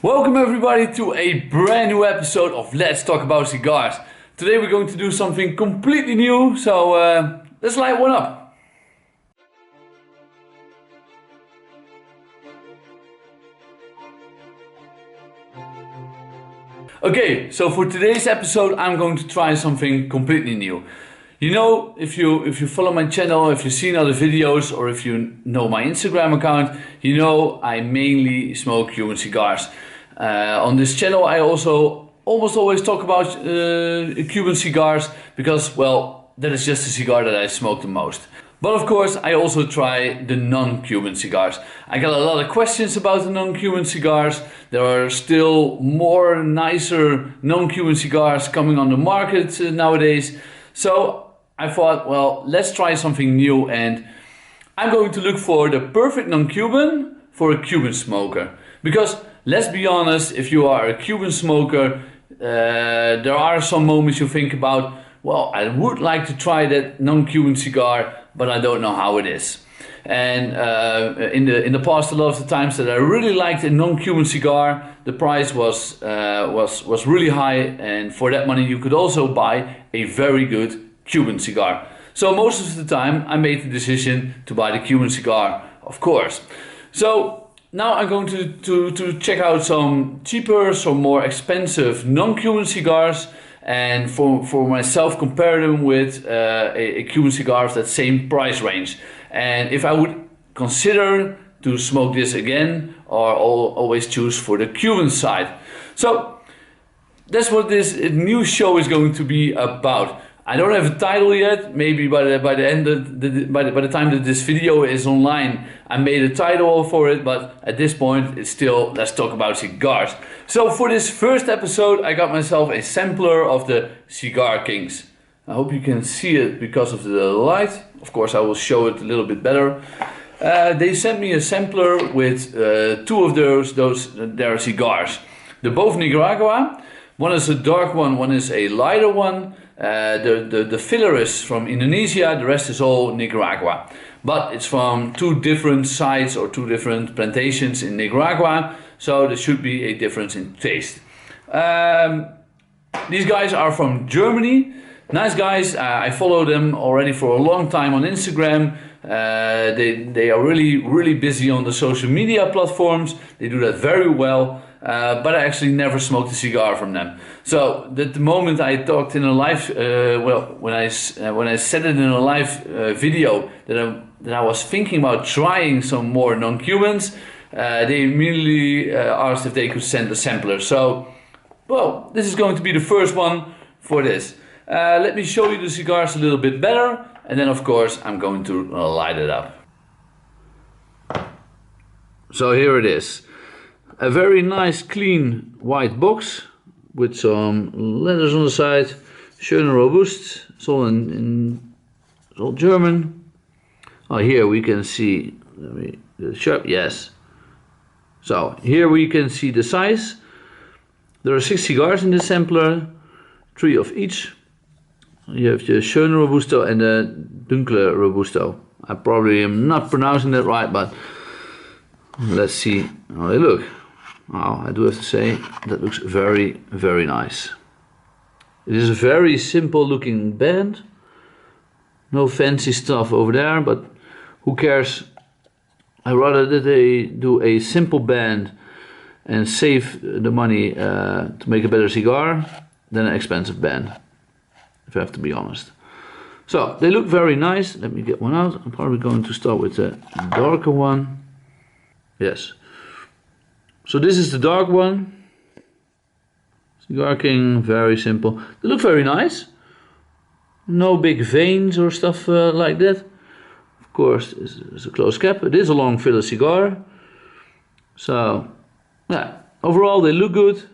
Welcome everybody to a brand new episode of Let's Talk About Cigars. Today we're going to do something completely new, so let's light one up. Okay, so for today's episode I'm going to try something completely new. You know, if you follow my channel, if you've seen other videos, or if you know my Instagram account, you know I mainly smoke Cuban cigars. On this channel I also almost always talk about Cuban cigars because, well, that is just the cigar that I smoke the most. But of course I also try the non-Cuban cigars. I got a lot of questions about the non-Cuban cigars. There are still more nicer non-Cuban cigars coming on the market nowadays. So I thought, well, let's try something new, and I'm going to look for the perfect non-Cuban for a Cuban smoker. Because let's be honest, if you are a Cuban smoker, there are some moments you think about, well, I would like to try that non-Cuban cigar, but I don't know how it is. And in the past, a lot of the times that I really liked a non-Cuban cigar, the price was really high, and for that money you could also buy a very good Cuban cigar. So most of the time I made the decision to buy the Cuban cigar, of course. So now I'm going to check out some cheaper, some more expensive non-Cuban cigars, and for myself compare them with a Cuban cigar of that same price range. And if I would consider to smoke this again, or always choose for the Cuban side. So that's what this new show is going to be about. I don't have a title yet. Maybe by the time that this video is online, I made a title for it. But at this point, it's still Let's Talk About Cigars. So for this first episode, I got myself a sampler of the CigarKings. I hope you can see it because of the light. Of course, I will show it a little bit better. They sent me a sampler with two of their cigars. They're both Nicaragua. One is a dark one is a lighter one. The filler is from Indonesia, the rest is all Nicaragua. But it's from two different sites or two different plantations in Nicaragua, so there should be a difference in taste. These guys are from Germany. Nice guys, I follow them already for a long time on Instagram. They are really busy on the social media platforms. They do that very well. But I actually never smoked a cigar from them. So at the moment I talked in a live, when I said it in a live video that I was thinking about trying some more non-Cubans, they immediately asked if they could send a sampler. So, well, this is going to be the first one for this. Let me show you the cigars a little bit better, and then of course I'm going to light it up. So here it is. A very nice clean white box with some letters on the side. Schön robust. It's all it's all German. Oh, here we can see the sharp. Yes. So here we can see the size. There are 6 cigars in the sampler, 3 of each. You have the Schön Robusto and the Dunkle Robusto. I probably am not pronouncing that right, but let's see how they look. Wow, I do have to say, that looks very nice. It is a very simple looking band. No fancy stuff over there, but who cares? I'd rather that they do a simple band and save the money to make a better cigar than an expensive band, if I have to be honest. So, they look very nice. Let me get one out. I'm probably going to start with the darker one. Yes. So this is the dark one. Cigar King, very simple. They look very nice. No big veins or stuff like that. Of course, this is a closed cap. It is a long filler cigar. So, yeah, overall they look good.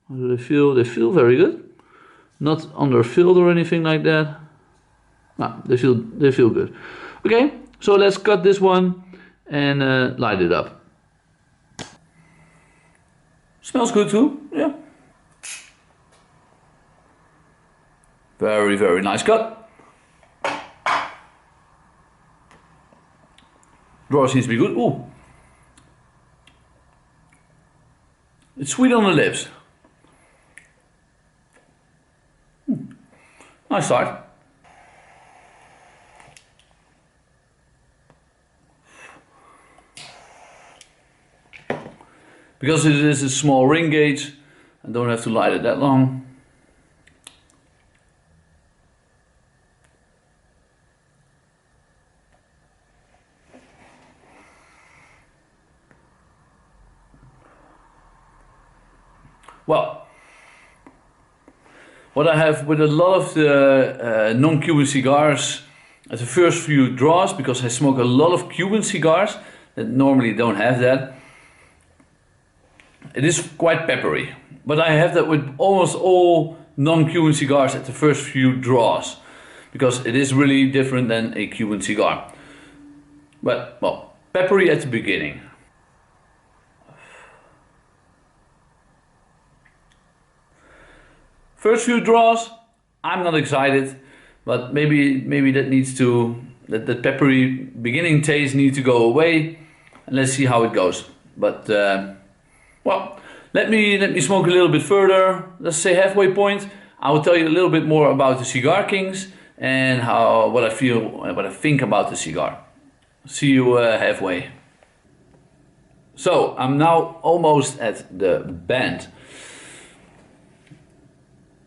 How do they feel? They feel very good. Not underfilled or anything like that. No, they feel good. Okay, so let's cut this one and light it up. Smells good too, yeah. Very nice cut. Draw seems to be good. Ooh. It's sweet on the lips. Nice start. Because it is a small ring gauge, I don't have to light it that long. Well, what I have with a lot of the non-Cuban cigars at the first few draws, because I smoke a lot of Cuban cigars that normally don't have that, it is quite peppery. But I have that with almost all non-Cuban cigars at the first few draws, because it is really different than a Cuban cigar. But, well, peppery at the beginning. First few draws, I'm not excited, but maybe that needs to, that peppery beginning taste needs to go away, and let's see how it goes. But well, let me smoke a little bit further. Let's say halfway point. I will tell you a little bit more about the CigarKings and what I feel, what I think about the cigar. See you halfway. So I'm now almost at the band.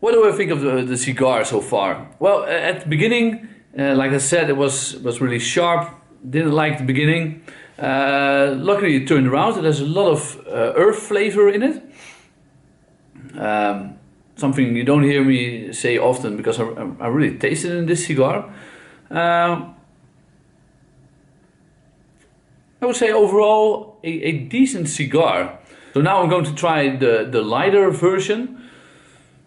What do I think of the cigar so far? Well, at the beginning, like I said, it was really sharp. Didn't like the beginning. Luckily it turned around. It has a lot of earth flavor in it. Something you don't hear me say often, because I really taste it in this cigar. I would say overall a decent cigar. So now I'm going to try the lighter version.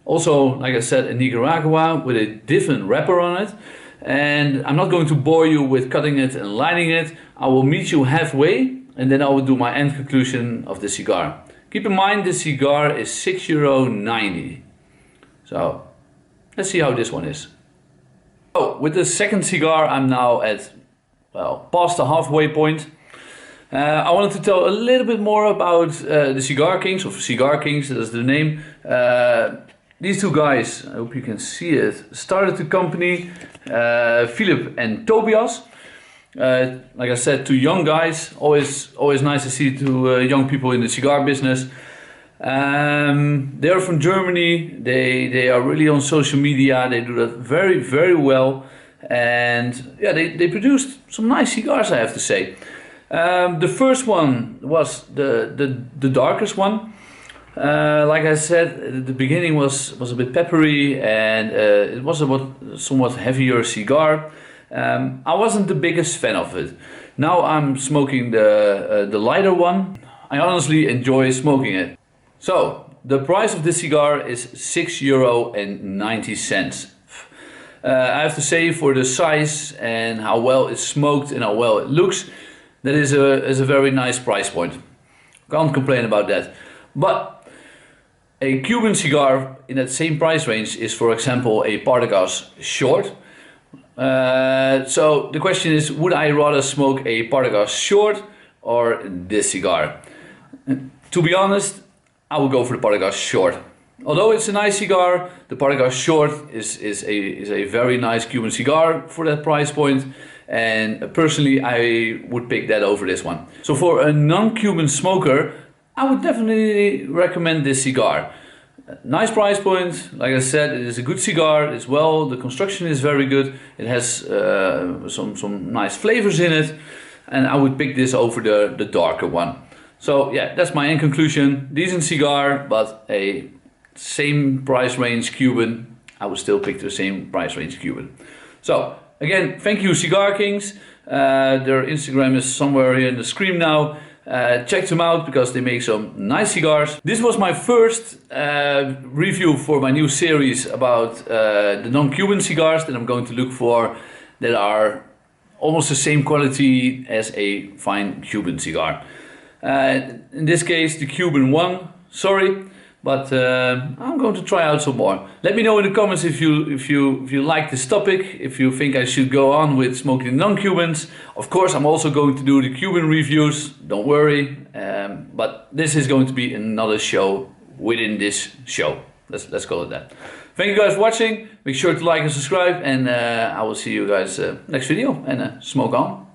Also, like I said, in Nicaragua with a different wrapper on it. And I'm not going to bore you with cutting it and lighting it. I will meet you halfway and then I will do my end conclusion of the cigar. Keep in mind this cigar is €6.90. So let's see how this one is. So with the second cigar I'm now at, well, past the halfway point. I wanted to tell a little bit more about the CigarKings, or CigarKings, that's the name. These two guys, I hope you can see it, started the company, Philip and Tobias. Like I said, two young guys, always nice to see two young people in the cigar business. They are from Germany, they are really on social media, they do that very, very well. And yeah, they produced some nice cigars, I have to say. The first one was the darkest one. Like I said, the beginning was a bit peppery and it was a somewhat heavier cigar. I wasn't the biggest fan of it. Now I'm smoking the lighter one. I honestly enjoy smoking it. So the price of this cigar is €6.90. I have to say, for the size and how well it's smoked and how well it looks, that is a very nice price point. Can't complain about that. But a Cuban cigar in that same price range is, for example, a Partagas Short. So the question is, would I rather smoke a Partagas Short or this cigar? To be honest, I will go for the Partagas Short. Although it's a nice cigar, the Partagas Short is a very nice Cuban cigar for that price point. And personally, I would pick that over this one. So for a non-Cuban smoker, I would definitely recommend this cigar. Nice price point, like I said, it is a good cigar as well. The construction is very good. It has some nice flavors in it. And I would pick this over the darker one. So yeah, that's my end conclusion. Decent cigar, but a same price range Cuban. I would still pick the same price range Cuban. So again, thank you CigarKings. Their Instagram is somewhere here in the screen now. Check them out because they make some nice cigars. This was my first review for my new series about the non-Cuban cigars that I'm going to look for that are almost the same quality as a fine Cuban cigar. In this case, the Cuban one. Sorry, but I'm going to try out some more. Let me know in the comments if you like this topic, if you think I should go on with smoking non-Cubans. Of course, I'm also going to do the Cuban reviews, don't worry, but this is going to be another show within this show. Let's call it that. Thank you guys for watching. Make sure to like and subscribe, and I will see you guys next video, and smoke on.